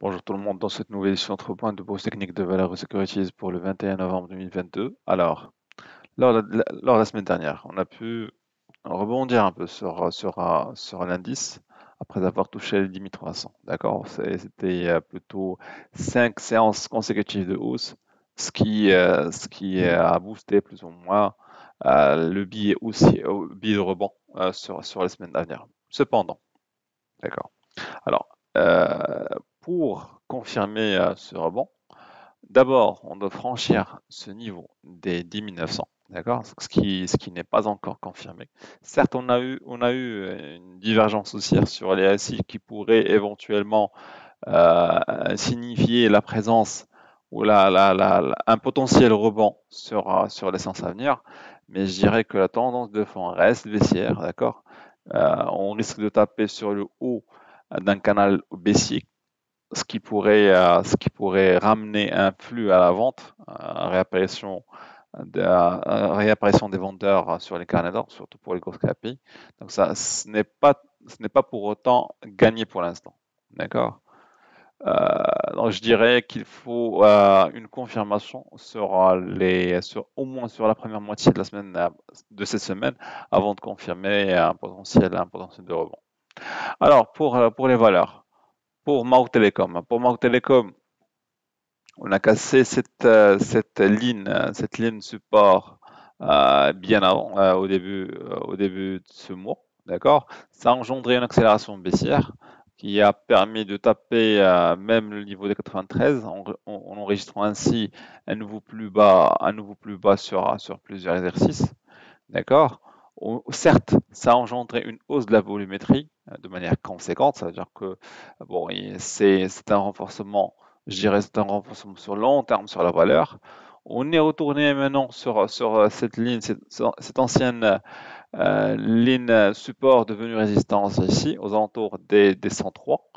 Bonjour tout le monde, dans cette nouvelle édition entre points de pause technique de valeur securities pour le 21 novembre 2022. Alors, lors de la semaine dernière, on a pu rebondir un peu sur l'indice après avoir touché les 10 300. D'accord? C'était plutôt 5 séances consécutives de hausse, ce qui a boosté plus ou moins le billet aussi, billet de rebond sur les semaines à venir. Cependant, d'accord. Alors, pour confirmer ce rebond, d'abord, on doit franchir ce niveau des 10 900, d'accord? Ce qui n'est pas encore confirmé. Certes, on a eu une divergence haussière sur les ASI qui pourrait éventuellement signifier la présence ou un potentiel rebond sur les séances à venir, mais je dirais que la tendance de fond reste baissière, d'accord? On risque de taper sur le haut d'un canal baissier, ce qui pourrait ramener un flux à la vente, réapparition des vendeurs sur les carnets d'or, surtout pour les grosses KPI. Donc ça, ce n'est pas pour autant gagné pour l'instant. D'accord? Donc je dirais qu'il faut une confirmation au moins sur la première moitié de la semaine de cette semaine avant de confirmer un potentiel de rebond. Alors pour les valeurs. Pour Mau Telecom, on a cassé cette ligne support bien avant, au début de ce mois, d'accord? Ça a engendré une accélération baissière qui a permis de taper même le niveau des 93 en enregistrant ainsi un nouveau plus bas sur plusieurs exercices, d'accord? Certes, ça a engendré une hausse de la volumétrie de manière conséquente, ça veut dire que bon, c'est un renforcement, je dirais, c'est un renforcement sur long terme sur la valeur. On est retourné maintenant sur cette ligne, cette ancienne ligne support devenue résistance ici, aux alentours des 103.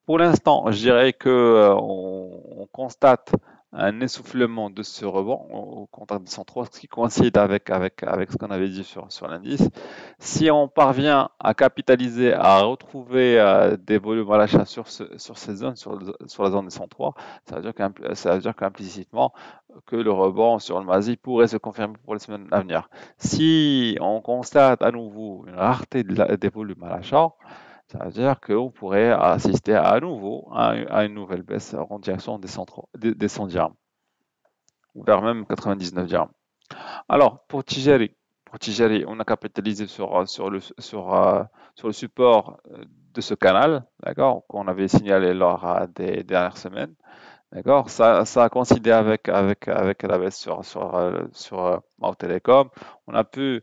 Pour l'instant, je dirais que on constate un essoufflement de ce rebond au contact de 103, ce qui coïncide avec ce qu'on avait dit sur l'indice. Si on parvient à capitaliser, à retrouver des volumes à l'achat sur ces zones, sur la zone des 103, ça veut dire qu'implicitement que le rebond sur le MASI pourrait se confirmer pour les semaines à venir. Si on constate à nouveau une rareté des volumes à l'achat, ça veut dire qu'on pourrait assister à nouveau à une nouvelle baisse en direction des 100 dirhams, ou vers même 99 dirhams. Alors, pour Tijari, on a capitalisé sur le support de ce canal, d'accord, qu'on avait signalé lors des dernières semaines. D'accord? Ça a coïncidé avec la baisse sur Mau Telecom. On a pu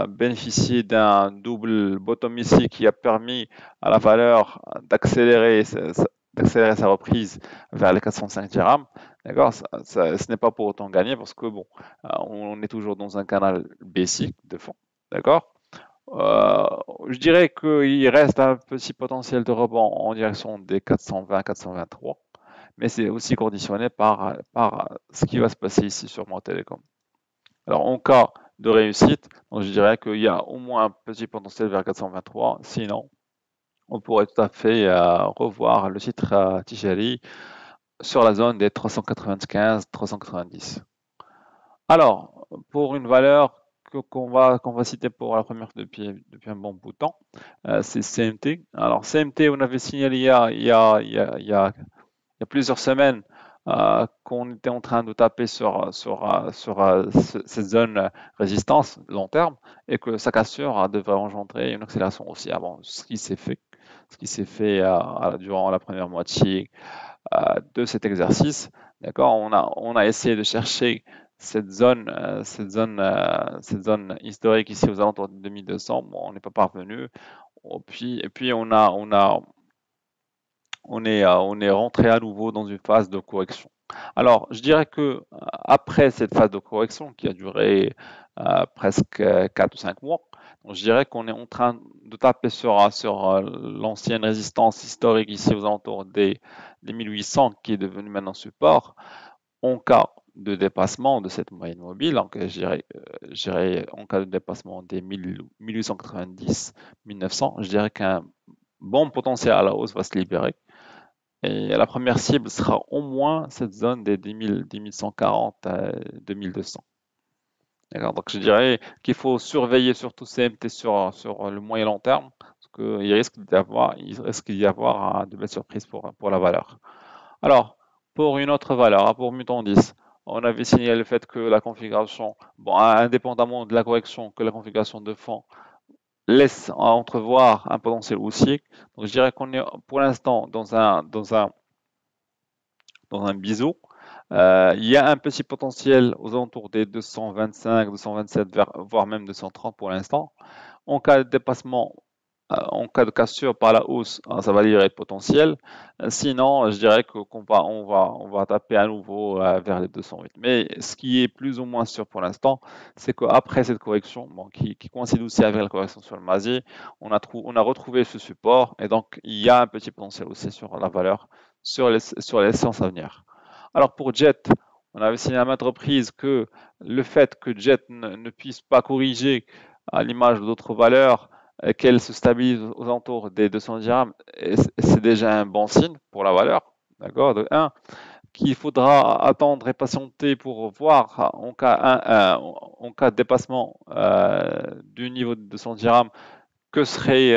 bénéficier d'un double bottom ici qui a permis à la valeur d'accélérer sa reprise vers les 405 dirhams. D'accord? Ce n'est pas pour autant gagné parce que bon, on est toujours dans un canal basic de fond. D'accord? Euh, je dirais qu'il reste un petit potentiel de rebond en direction des 420-423, mais c'est aussi conditionné par ce qui va se passer ici sur mon télécom. Alors, en cas de réussite, donc je dirais qu'il y a au moins un petit potentiel vers 423. Sinon, on pourrait tout à fait revoir le titre Tijari sur la zone des 395-390. Alors, pour une valeur qu'on va citer pour la première fois depuis un bon bout de temps, c'est CMT. Alors, CMT, on avait signalé il y a plusieurs semaines qu'on était en train de taper sur cette zone résistance long terme et que sa cassure devrait engendrer une accélération aussi avant ce qui s'est fait durant la première moitié de cet exercice. D'accord, on a essayé de chercher cette zone historique ici aux alentours de 2200. Bon, on n'est pas parvenu. Et puis on est rentré à nouveau dans une phase de correction. Alors, je dirais que après cette phase de correction qui a duré presque 4 ou 5 mois, donc je dirais qu'on est en train de taper sur l'ancienne résistance historique ici aux alentours des 1800 qui est devenue maintenant support. En cas de dépassement de cette moyenne mobile, donc je dirais en cas de dépassement des 1890, 1900, je dirais qu'un bon potentiel à la hausse va se libérer. Et la première cible sera au moins cette zone des 10 140 à 2200. D'accord, donc je dirais qu'il faut surveiller surtout CMT sur le moyen long terme, parce il risque d'y avoir de belles surprises pour la valeur. Alors, pour une autre valeur, pour Mutant 10, on avait signalé le fait que la configuration, bon, indépendamment de la correction, que la configuration de fond laisse entrevoir un potentiel haussier. Donc je dirais qu'on est pour l'instant dans un biseau. Il y a un petit potentiel aux alentours des 225, 227, voire même 230 pour l'instant. En cas de dépassement, en cas de cassure par la hausse, ça va livrer le potentiel. Sinon, je dirais qu'on va taper à nouveau vers les 208. Mais ce qui est plus ou moins sûr pour l'instant, c'est qu'après cette correction, bon, qui coïncide aussi avec la correction sur le MASI, on a retrouvé ce support et donc il y a un petit potentiel aussi sur la valeur sur les séances à venir. Alors pour Jet, on avait signé à maintes reprises que le fait que Jet ne puisse pas corriger à l'image d'autres valeurs, qu'elle se stabilise aux alentours des 200 dirhams, c'est déjà un bon signe pour la valeur. D'accord? De 1, qu'il faudra attendre et patienter pour voir en cas de dépassement du niveau de 200 dirhams que serait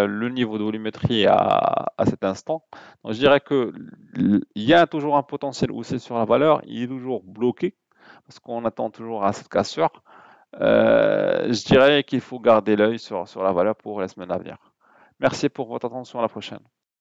le niveau de volumétrie à cet instant. Donc, je dirais qu'il y a toujours un potentiel haussier sur la valeur, il est toujours bloqué parce qu'on attend toujours à cette cassure. Je dirais qu'il faut garder l'œil sur la valeur pour les semaines à venir. Merci pour votre attention, à la prochaine.